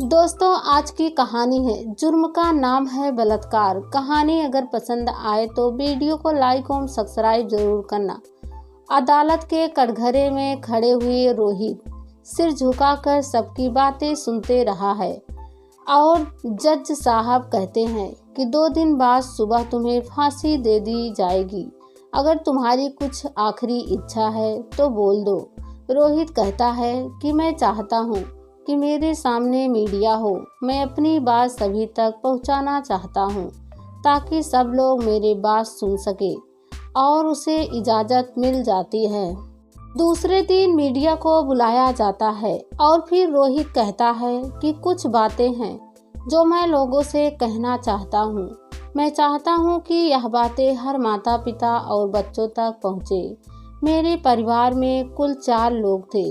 दोस्तों, आज की कहानी है जुर्म का नाम है बलात्कार। कहानी अगर पसंद आए तो वीडियो को लाइक और सब्सक्राइब जरूर करना। अदालत के कटघरे में खड़े हुए रोहित सिर झुकाकर सबकी बातें सुनते रहा है और जज साहब कहते हैं कि 2 दिन बाद सुबह तुम्हें फांसी दे दी जाएगी। अगर तुम्हारी कुछ आखिरी इच्छा है तो बोल दो। रोहित कहता है कि मैं चाहता हूँ कि मेरे सामने मीडिया हो। मैं अपनी बात सभी तक पहुंचाना चाहता हूं ताकि सब लोग मेरी बात सुन सके और उसे इजाज़त मिल जाती है। दूसरे दिन मीडिया को बुलाया जाता है और फिर रोहित कहता है कि कुछ बातें हैं जो मैं लोगों से कहना चाहता हूं। मैं चाहता हूं कि यह बातें हर माता पिता और बच्चों तक पहुंचे। मेरे परिवार में कुल 4 लोग थे।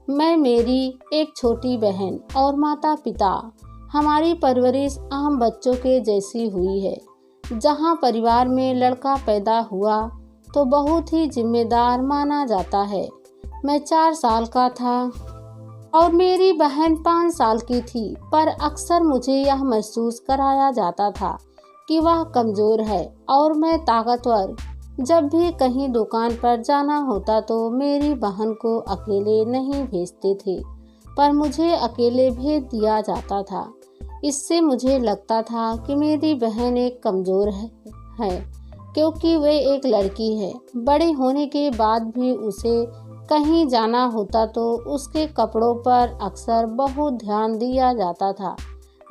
मैं, मेरी एक छोटी बहन और माता पिता। हमारी परवरिश आम बच्चों के जैसी हुई है। जहाँ परिवार में लड़का पैदा हुआ तो बहुत ही जिम्मेदार माना जाता है। मैं 4 साल का था और मेरी बहन 5 साल की थी, पर अक्सर मुझे यह महसूस कराया जाता था कि वह कमज़ोर है और मैं ताकतवर। जब भी कहीं दुकान पर जाना होता तो मेरी बहन को अकेले नहीं भेजते थे, पर मुझे अकेले भेज दिया जाता था। इससे मुझे लगता था कि मेरी बहन एक कमज़ोर है क्योंकि वे एक लड़की है। बड़े होने के बाद भी उसे कहीं जाना होता तो उसके कपड़ों पर अक्सर बहुत ध्यान दिया जाता था,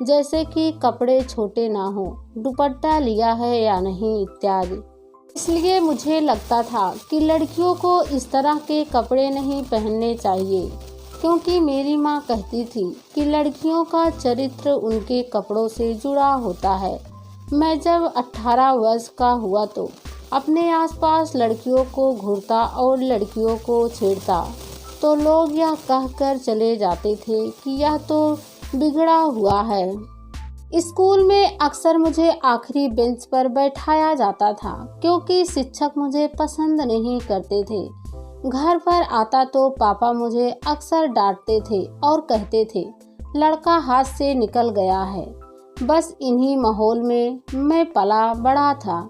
जैसे कि कपड़े छोटे ना हो, दुपट्टा लिया है या नहीं इत्यादि। इसलिए मुझे लगता था कि लड़कियों को इस तरह के कपड़े नहीं पहनने चाहिए, क्योंकि मेरी माँ कहती थी कि लड़कियों का चरित्र उनके कपड़ों से जुड़ा होता है। मैं जब 18 वर्ष का हुआ तो अपने आसपास लड़कियों को घूरता और लड़कियों को छेड़ता तो लोग यह कहकर चले जाते थे कि यह तो बिगड़ा हुआ है। स्कूल में अक्सर मुझे आखिरी बेंच पर बैठाया जाता था क्योंकि शिक्षक मुझे पसंद नहीं करते थे। घर पर आता तो पापा मुझे अक्सर डांटते थे और कहते थे लड़का हाथ से निकल गया है। बस इन्हीं माहौल में मैं पला बड़ा था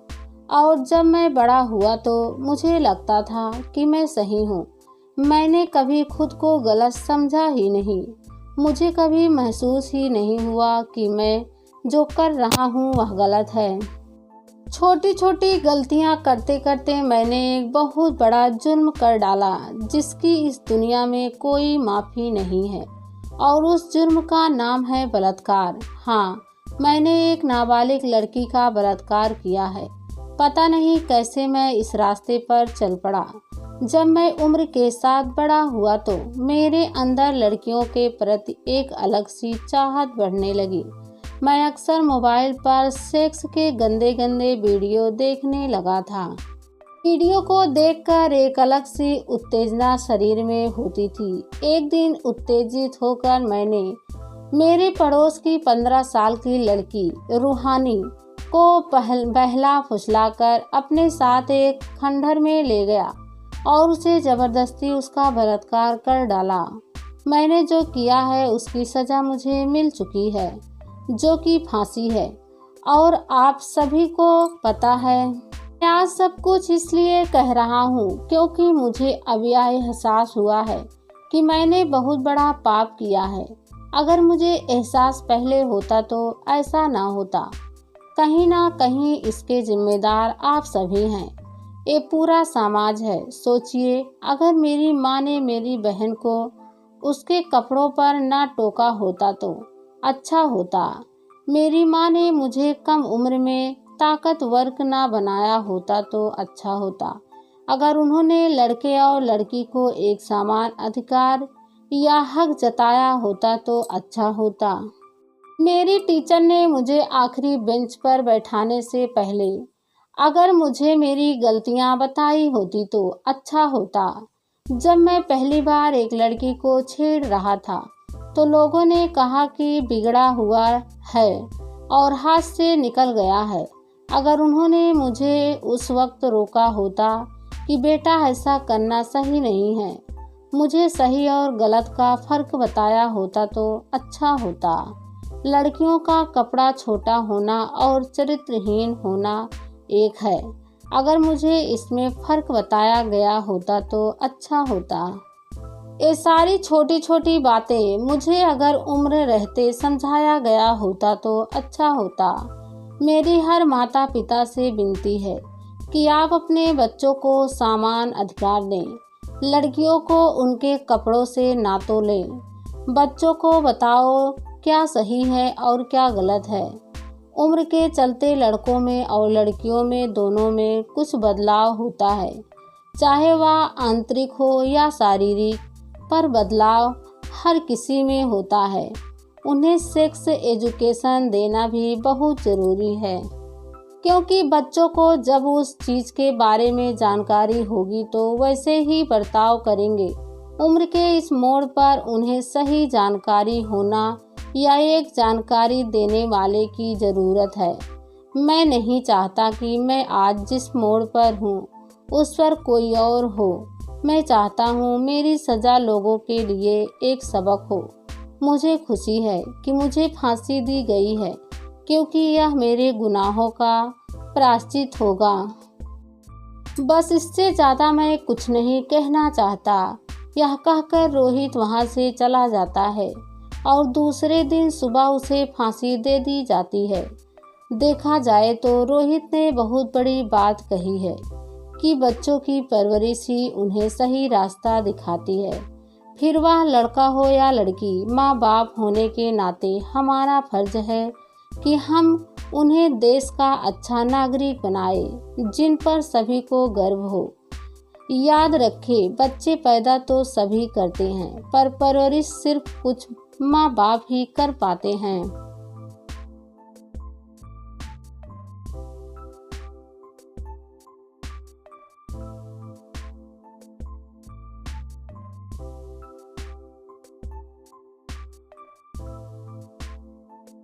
और जब मैं बड़ा हुआ तो मुझे लगता था कि मैं सही हूँ। मैंने कभी खुद को गलत समझा ही नहीं। मुझे कभी महसूस ही नहीं हुआ कि मैं जो कर रहा हूँ वह गलत है। छोटी छोटी गलतियाँ करते करते मैंने एक बहुत बड़ा जुर्म कर डाला जिसकी इस दुनिया में कोई माफ़ी नहीं है, और उस जुर्म का नाम है बलात्कार। हाँ, मैंने एक नाबालिग लड़की का बलात्कार किया है। पता नहीं कैसे मैं इस रास्ते पर चल पड़ा। जब मैं उम्र के साथ बड़ा हुआ तो मेरे अंदर लड़कियों के प्रति एक अलग सी चाहत बढ़ने लगी। मैं अक्सर मोबाइल पर सेक्स के गंदे गंदे वीडियो देखने लगा था। वीडियो को देखकर एक अलग सी उत्तेजना शरीर में होती थी। एक दिन उत्तेजित होकर मैंने मेरे पड़ोस की 15 साल की लड़की रूहानी को बहला फुसलाकर अपने साथ एक खंडहर में ले गया और उसे जबरदस्ती उसका बलात्कार कर डाला। मैंने जो किया है उसकी सज़ा मुझे मिल चुकी है, जो कि फांसी है, और आप सभी को पता है। मैं आज सब कुछ इसलिए कह रहा हूँ क्योंकि मुझे अब यह एहसास हुआ है कि मैंने बहुत बड़ा पाप किया है। अगर मुझे एहसास पहले होता तो ऐसा ना होता। कहीं ना कहीं इसके जिम्मेदार आप सभी हैं। ये पूरा समाज है। सोचिए, अगर मेरी माँ ने मेरी बहन को उसके कपड़ों पर ना टोका होता तो अच्छा होता। मेरी माँ ने मुझे कम उम्र में ताकतवर ना बनाया होता तो अच्छा होता। अगर उन्होंने लड़के और लड़की को एक समान अधिकार या हक जताया होता तो अच्छा होता। मेरी टीचर ने मुझे आखिरी बेंच पर बैठाने से पहले अगर मुझे मेरी गलतियां बताई होती तो अच्छा होता। जब मैं पहली बार एक लड़की को छेड़ रहा था तो लोगों ने कहा कि बिगड़ा हुआ है और हाथ से निकल गया है। अगर उन्होंने मुझे उस वक्त रोका होता कि बेटा ऐसा करना सही नहीं है मुझे सही और गलत का फर्क बताया होता तो अच्छा होता। लड़कियों का कपड़ा छोटा होना और चरित्रहीन होना एक है। अगर मुझे इसमें फर्क बताया गया होता तो अच्छा होता। ये सारी छोटी छोटी बातें मुझे अगर उम्र रहते समझाया गया होता तो अच्छा होता। मेरी हर माता पिता से विनती है कि आप अपने बच्चों को समान अधिकार दें। लड़कियों को उनके कपड़ों से ना तोलें। बच्चों को बताओ क्या सही है और क्या गलत है। उम्र के चलते लड़कों में और लड़कियों में दोनों में कुछ बदलाव होता है, चाहे वह आंतरिक हो या शारीरिक, पर बदलाव हर किसी में होता है। उन्हें सेक्स एजुकेशन देना भी बहुत ज़रूरी है, क्योंकि बच्चों को जब उस चीज़ के बारे में जानकारी होगी तो वैसे ही बर्ताव करेंगे। उम्र के इस मोड़ पर उन्हें सही जानकारी होना या एक जानकारी देने वाले की ज़रूरत है। मैं नहीं चाहता कि मैं आज जिस मोड़ पर हूँ उस पर कोई और हो। मैं चाहता हूँ मेरी सज़ा लोगों के लिए एक सबक हो। मुझे खुशी है कि मुझे फांसी दी गई है, क्योंकि यह मेरे गुनाहों का प्रायश्चित होगा। बस इससे ज़्यादा मैं कुछ नहीं कहना चाहता। यह कहकर रोहित वहाँ से चला जाता है और दूसरे दिन सुबह उसे फांसी दे दी जाती है। देखा जाए तो रोहित ने बहुत बड़ी बात कही है कि बच्चों की परवरिश ही उन्हें सही रास्ता दिखाती है। फिर वह लड़का हो या लड़की, माँ बाप होने के नाते हमारा फर्ज है कि हम उन्हें देश का अच्छा नागरिक बनाए, जिन पर सभी को गर्व हो। याद रखें, बच्चे पैदा तो सभी करते हैं, पर परवरिश सिर्फ कुछ माँ बाप ही कर पाते हैं।